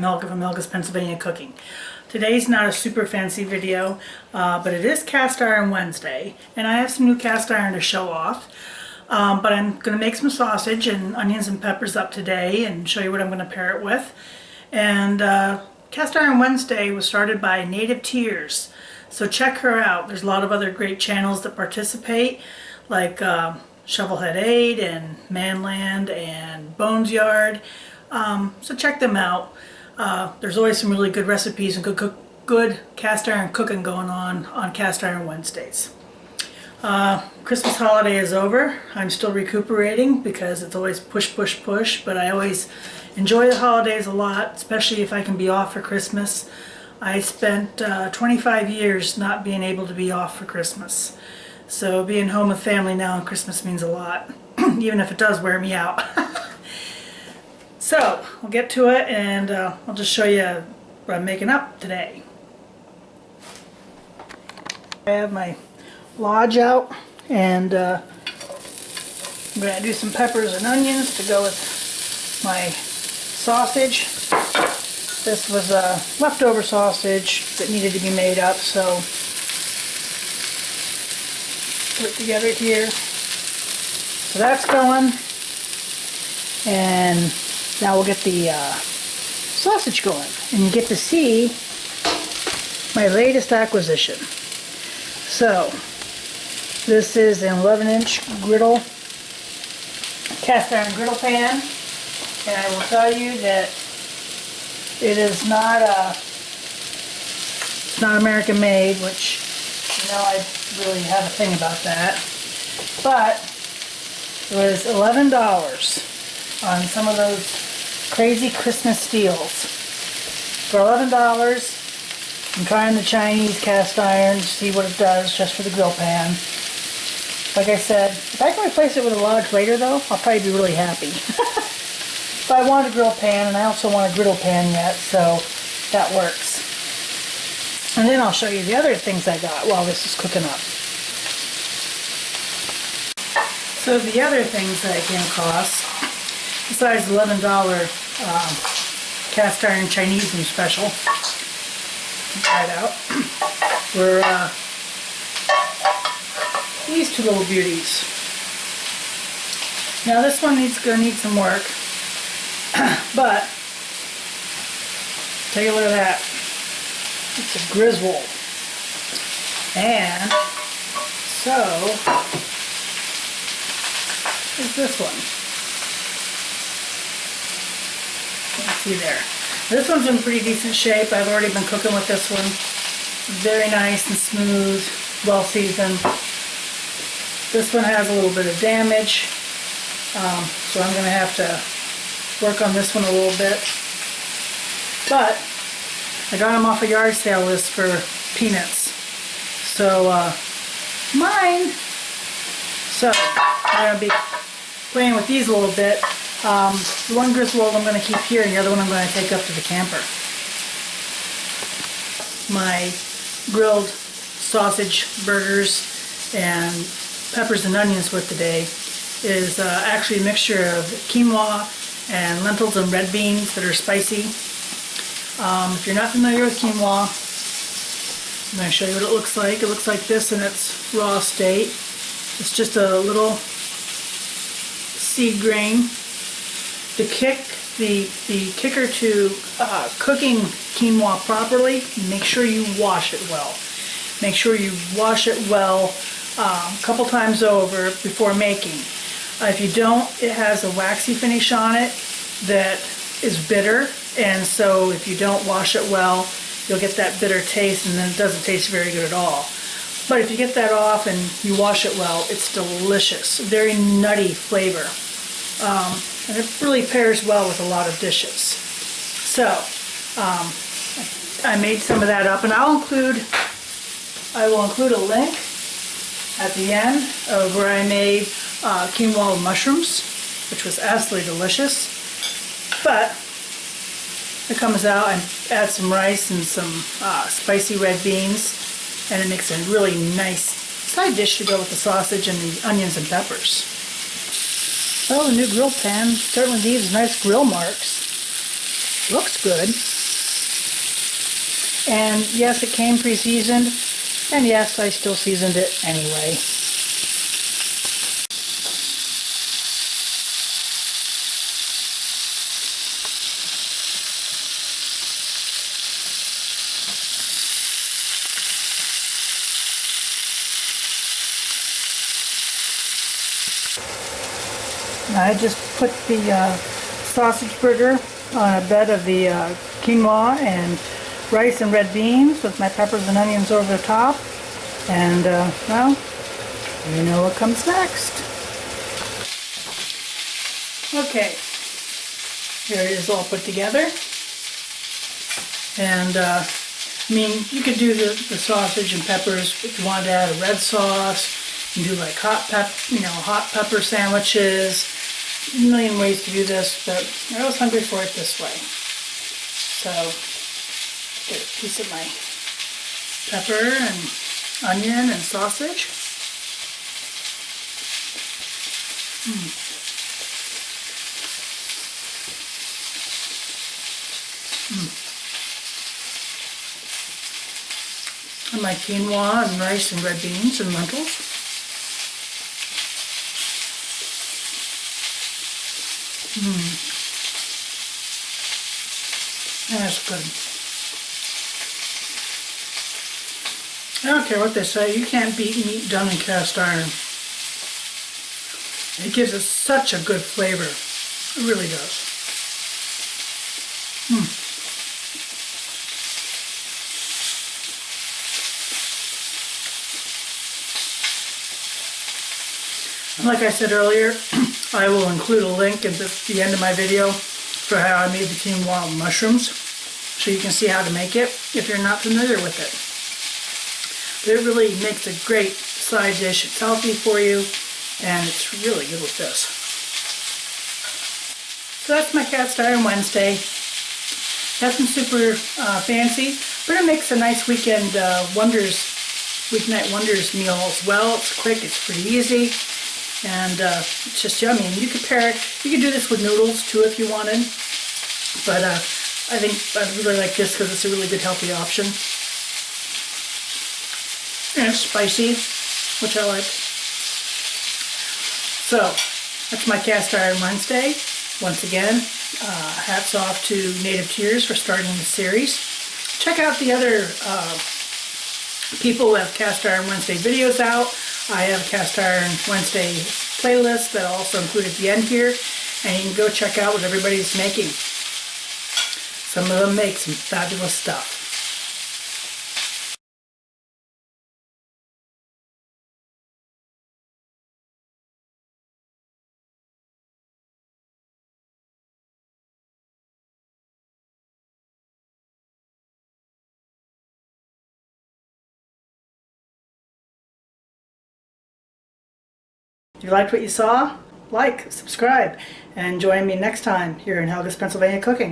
Helga from Helga's Pennsylvania Cooking. Today's not a super fancy video, but it is Cast Iron Wednesday, and I have some new cast iron to show off. But I'm going to make some sausage and onions and peppers up today and show you what I'm going to pair it with. And Cast Iron Wednesday was started by Native Tears, so check her out. There's a lot of other great channels that participate, like Shovelhead 8 and Manland and Bones Yard. So check them out. There's always some really good recipes and good cast iron cooking going on Cast Iron Wednesdays. Christmas holiday is over. I'm still recuperating because it's always push, push, push, but I always enjoy the holidays a lot, especially if I can be off for Christmas. I spent 25 years not being able to be off for Christmas. So being home with family now on Christmas means a lot, even if it does wear me out. So we'll get to it, and I'll just show you what I'm making up today. I have my lodge out, and I'm going to do some peppers and onions to go with my sausage. This was leftover sausage that needed to be made up, so put it together here. So that's going, and now we'll get the sausage going, and you get to see my latest acquisition. So this is an 11-inch griddle, cast iron griddle pan, and I will tell you that it is not it's not American made, which, you know, I really have a thing about that. But it was $11 on some of those crazy Christmas steals. For $11, I'm trying the Chinese cast iron to see what it does just for the grill pan. Like I said, if I can replace it with a Lodge later though, I'll probably be really happy. But I want a grill pan, and I also want a griddle pan yet, so that works. And then I'll show you the other things I got while this is cooking up. So the other things that I came across, besides the $11 cast iron Chinese and special, try it out, were these two little beauties. Now this one gonna need some work, but take a look at that. It's a Griswold. And so is this one. Let's see there. This one's in pretty decent shape. I've already been cooking with this one. Very nice and smooth, well seasoned. This one has a little bit of damage, so I'm going to have to work on this one a little bit. But I got them off a yard sale list for peanuts. So mine. So I'm going to be playing with these a little bit. The one Griswold I'm going to keep here, and the other one I'm going to take up to the camper. My grilled sausage burgers and peppers and onions with today is actually a mixture of quinoa and lentils and red beans that are spicy. If you're not familiar with quinoa, I'm going to show you what it looks like. It looks like this in its raw state. It's just a little seed grain. The kicker to cooking quinoa properly, make sure you wash it well. Make sure you wash it well a couple times over before making. If you don't, it has a waxy finish on it that is bitter, and so if you don't wash it well, you'll get that bitter taste, and then it doesn't taste very good at all. But if you get that off and you wash it well, it's delicious. Very nutty flavor. And it really pairs well with a lot of dishes. So I made some of that up, and I will include a link at the end of where I made quinoa with mushrooms, which was absolutely delicious. But it comes out and add some rice and some spicy red beans, and it makes a really nice side dish to go with the sausage and the onions and peppers. Well, the new grill pan certainly leaves nice grill marks. Looks good. And yes, it came pre-seasoned, and yes, I still seasoned it anyway. I just put the sausage burger on a bed of the quinoa and rice and red beans with my peppers and onions over the top. And, well, you know what comes next. Okay, here it is all put together. And, I mean, you could do the sausage and peppers if you wanted to add a red sauce. You can do like hot pepper sandwiches. A million ways to do this, but I was hungry for it this way. So, get a piece of my pepper and onion and sausage. And my quinoa and rice and red beans and lentils. That's good. I don't care what they say, you can't beat meat done in cast iron. It gives it such a good flavor. It really does. And like I said earlier, I will include a link at the end of my video for how I made the quinoa mushrooms, so you can see how to make it if you're not familiar with it. But it really makes a great side dish. It's healthy for you, and it's really good with this. So that's my cast iron Wednesday. Nothing super fancy, but it makes a nice weeknight wonders meal as well. It's quick, it's pretty easy. And it's just yummy. And you could pair it, you could do this with noodles too if you wanted. But I think I really like this because it's a really good healthy option. And it's spicy, which I like. So, that's my cast iron Wednesday. Once again, hats off to Native Tears for starting the series. Check out the other people who have cast iron Wednesday videos out. I have a cast iron Wednesday playlist that I'll also include at the end here, and you can go check out what everybody's making. Some of them make some fabulous stuff. If you liked what you saw, like, subscribe, and join me next time here in Helga's Pennsylvania Cooking.